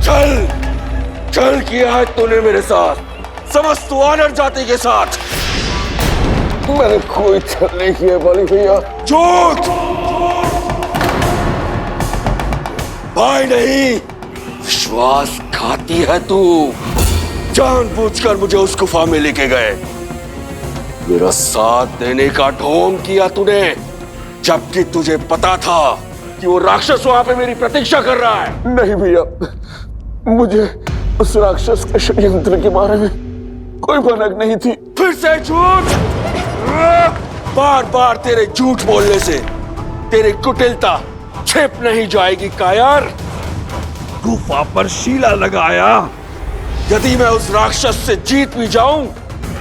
चल चल किया है तूने मेरे साथ, समस्त वानर जाति के साथ। मैंने कोई छल नहीं किया बलि भैया। झूठ! भाई नहीं, विश्वासघाती है तू। जानबूझकर मुझे उस गुफा में लेके गए, मेरा साथ देने का ढोंग किया तूने, जबकि तुझे पता था कि वो राक्षस वहां पे मेरी प्रतीक्षा कर रहा है। नहीं भैया, मुझे उस राक्षस के षड्यंत्र के बारे में कोई भनक नहीं थी। फिर से झूठ! बार बार तेरे झूठ बोलने से तेरी कुटिलता छिप नहीं जाएगी कायर। गुफा पर शीला लगाया, यदि मैं उस राक्षस से जीत भी जाऊं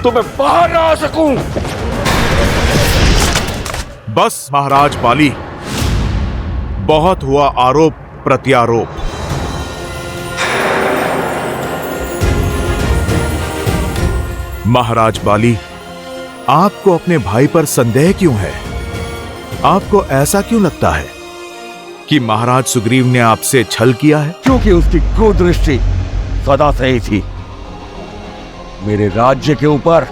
तो मैं बाहर ना आ सकूं। बस महाराज बाली, बहुत हुआ आरोप प्रत्यारोप। महाराज बाली, आपको अपने भाई पर संदेह क्यों है? आपको ऐसा क्यों लगता है कि महाराज सुग्रीव ने आपसे छल किया है? क्योंकि उसकी क्रूरदृष्टि सदा से ही थी मेरे राज्य के ऊपर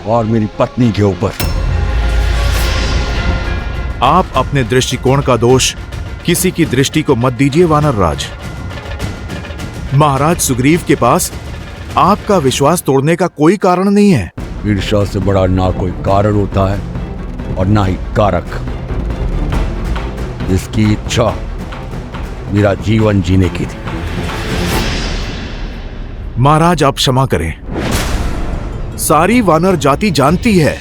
और मेरी पत्नी के ऊपर। आप अपने दृष्टिकोण का दोष किसी की दृष्टि को मत दीजिए वानर राज। महाराज सुग्रीव के पास आपका विश्वास तोड़ने का कोई कारण नहीं है। ईर्ष्या से बड़ा ना कोई कारण होता है और ना ही कारक। जिसकी इच्छा मेरा जीवन जीने की थी। महाराज आप क्षमा करें, सारी वानर जाति जानती है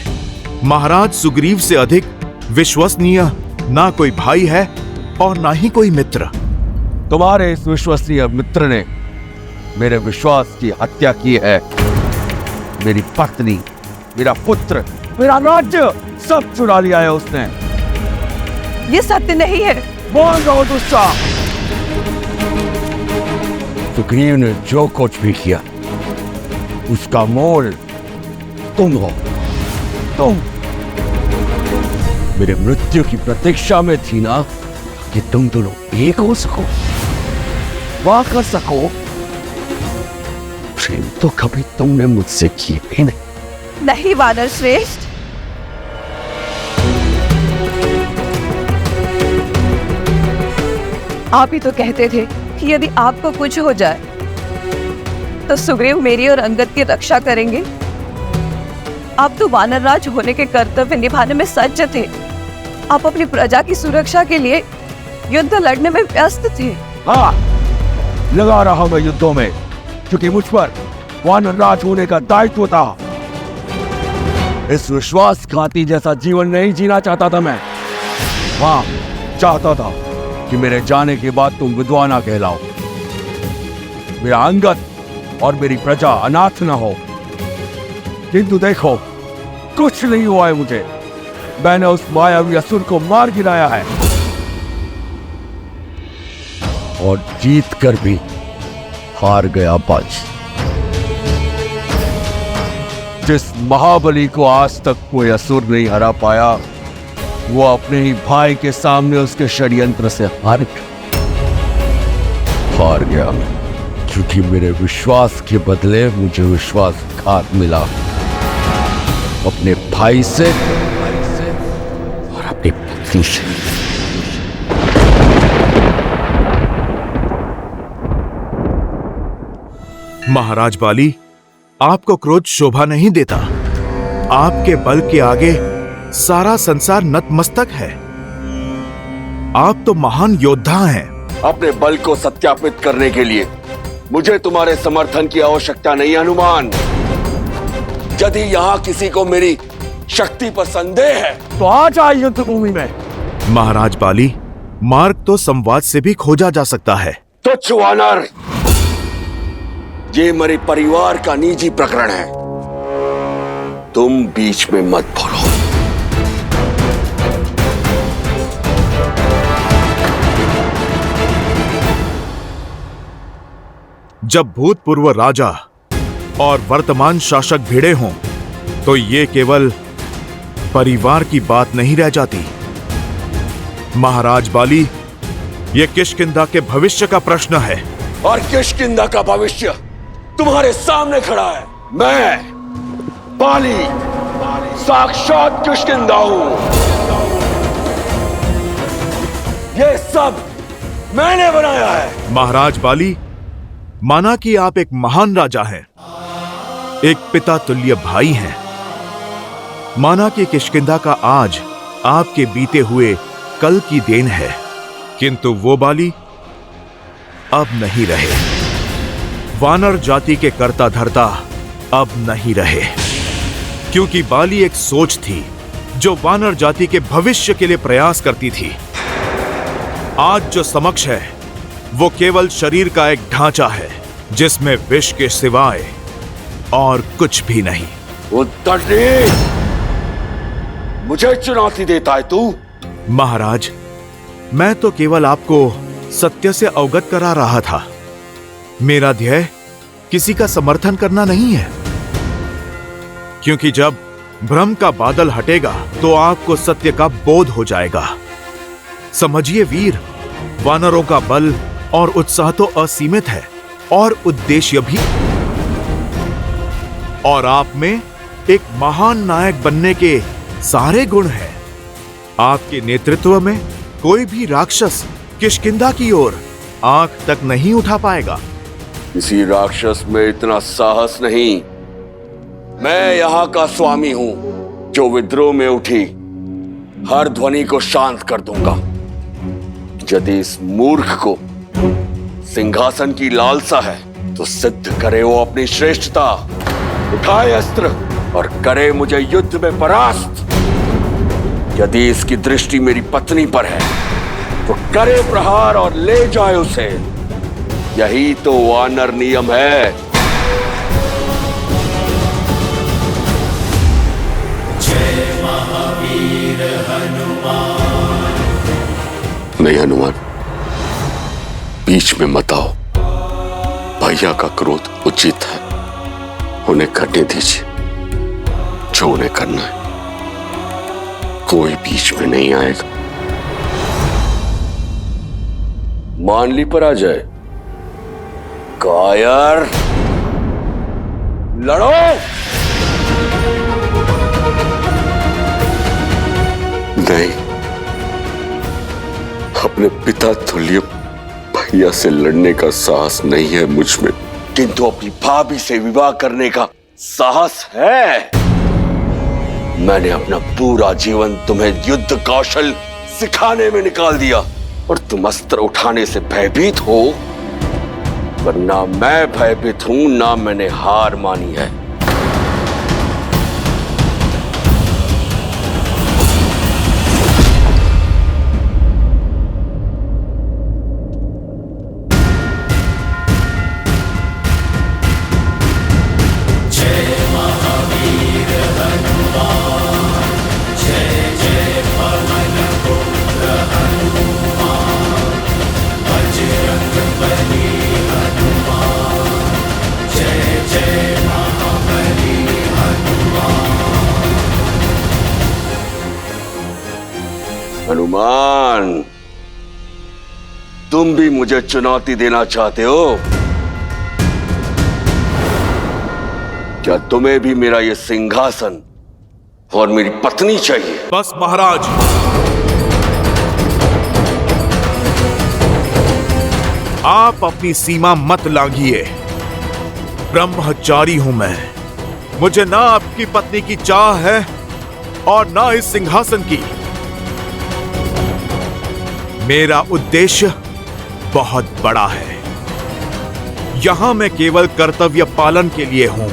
महाराज सुग्रीव से अधिक विश्वसनीय ना कोई भाई है और ना ही कोई मित्र। तुम्हारे इस विश्वसनीय मित्र ने मेरे विश्वास की हत्या की है। मेरी पत्नी, मेरा पुत्र, मेरा राज्य सब चुरा लिया है उसने। ये सत्य नहीं है। बोल रहा हूं दुष्टा। सुग्रीव ने जो कुछ भी किया उसका मोल तुम हो। तुम मेरे मृत्यु की प्रतीक्षा में थी ना, कि तुम दोनों एक हो सको, वाह कर सको। प्रेम तो कभी तुमने मुझसे किए ही नहीं। नहीं वानर श्रेष्ठ, आप ही तो कहते थे कि यदि आपको कुछ हो जाए तो सुग्रीव मेरी और अंगद की रक्षा करेंगे। आप तो वानरराज होने के कर्तव्य निभाने में सज्ज थे। आप अपनी प्रजा की सुरक्षा के लिए युद्ध लड़ने में व्यस्त थे। हाँ, लगा रहा मैं युद्धों में, क्योंकि मुझ पर वानरराज होने का दायित्व था। इस विश्वासघाती जैसा जीवन नहीं जीना चाहता था मैं। हाँ, चाहता था कि मेरे जाने के बाद तुम विधवा ना कहलाओ, मेरा अंगद और मेरी प्रजा अनाथ ना हो। किंतु देखो, कुछ नहीं हुआ है मुझे। मैंने उस मायावी असुर को मार गिराया है और जीत कर भी हार गया बाजी। जिस महाबली को आज तक कोई असुर नहीं हरा पाया, वो अपने ही भाई के सामने उसके षड्यंत्र से हार गया। क्योंकि मेरे विश्वास के बदले मुझे विश्वासघात मिला, अपने भाई से और अपनी पत्नी से। महाराज बाली, आपको क्रोध शोभा नहीं देता। आपके बल के आगे सारा संसार नतमस्तक है। आप तो महान योद्धा हैं। अपने बल को सत्यापित करने के लिए मुझे तुम्हारे समर्थन की आवश्यकता नहीं हनुमान। यदि यहाँ किसी को मेरी शक्ति पर संदेह है तो आ जाए युद्ध भूमि में। महाराज बाली, मार्ग तो संवाद से भी खोजा जा सकता है। तुच्छ वानर, ये मेरे परिवार का निजी प्रकरण है, तुम बीच में मत बोलो। जब भूतपूर्व राजा और वर्तमान शासक भिड़े हों तो ये केवल परिवार की बात नहीं रह जाती। महाराज बाली, ये किष्किंधा के भविष्य का प्रश्न है। और किष्किंधा का भविष्य तुम्हारे सामने खड़ा है। मैं बाली साक्षात किष्किंधा हूं। ये सब मैंने बनाया है। महाराज बाली, माना कि आप एक महान राजा हैं, एक पिता तुल्य भाई हैं। माना कि किष्किंधा का आज आपके बीते हुए कल की देन है, किंतु वो बाली अब नहीं रहे। वानर जाति के कर्ता धर्ता अब नहीं रहे, क्योंकि बाली एक सोच थी जो वानर जाति के भविष्य के लिए प्रयास करती थी। आज जो समक्ष है वो केवल शरीर का एक ढांचा है जिसमें विष के सिवाय और कुछ भी नहीं। उत्तरजी, मुझे चुनौती देता है तू? महाराज, मैं तो केवल आपको सत्य से अवगत करा रहा था। मेरा ध्येय किसी का समर्थन करना नहीं है, क्योंकि जब भ्रम का बादल हटेगा तो आपको सत्य का बोध हो जाएगा। समझिए वीर, वानरों का बल और उत्साह तो असीमित है और उद्देश्य भी, और आप में एक महान नायक बनने के सारे गुण हैं। आपके नेतृत्व में कोई भी राक्षस किष्किंधा की ओर आंख तक नहीं उठा पाएगा। किसी राक्षस में इतना साहस नहीं। मैं यहां का स्वामी हूं, जो विद्रोह में उठी हर ध्वनि को शांत कर दूंगा। यदि इस मूर्ख को सिंहासन की लालसा है तो सिद्ध करे वो अपनी श्रेष्ठता, उठाए अस्त्र और करे मुझे युद्ध में परास्त। यदि इसकी दृष्टि मेरी पत्नी पर है तो करे प्रहार और ले जाए उसे। यही तो वानर नियम है। जय महावीर हनुमान। नहीं हनुमान, बीच में मत आओ। भैया का क्रोध उचित है, उन्हें करने दीजिए जो उन्हें करना है। कोई बीच में नहीं आएगा। मानली पर आ जाए। कायर, लड़ो। नहीं, अपने पिता तुल्य भैया से लड़ने का साहस नहीं है मुझ में, किंतु अपनी भाभी से विवाह करने का साहस है। मैंने अपना पूरा जीवन तुम्हें युद्ध कौशल सिखाने में निकाल दिया और तुम अस्त्र उठाने से भयभीत हो। पर ना मैं भयभीत हूं, ना मैंने हार मानी है। हनुमान, तुम भी मुझे चुनौती देना चाहते हो? क्या तुम्हें भी मेरा यह सिंहासन और मेरी पत्नी चाहिए? बस महाराज, आप अपनी सीमा मत लांघिए। ब्रह्मचारी हूं मैं। मुझे ना आपकी पत्नी की चाह है और ना इस सिंहासन की। मेरा उद्देश्य बहुत बड़ा है। यहां मैं केवल कर्तव्य पालन के लिए हूं,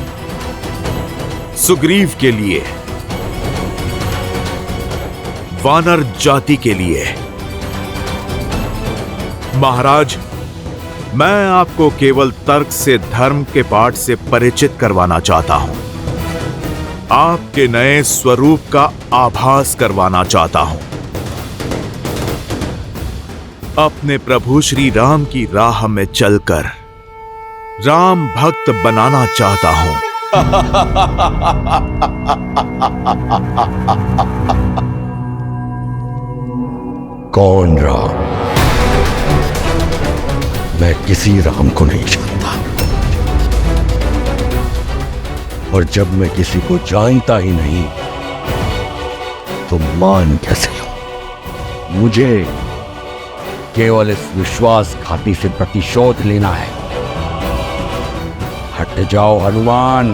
सुग्रीव के लिए, वानर जाति के लिए। महाराज, मैं आपको केवल तर्क से धर्म के पाठ से परिचित करवाना चाहता हूं। आपके नए स्वरूप का आभास करवाना चाहता हूं। अपने प्रभु श्री राम की राह में चलकर राम भक्त बनाना चाहता हूं। कौन राम? मैं किसी राम को नहीं जानता, और जब मैं किसी को जानता ही नहीं तो मान कैसे लूं? मुझे केवल इस विश्वासघाती से प्रतिशोध लेना है। हट जाओ हनुमान।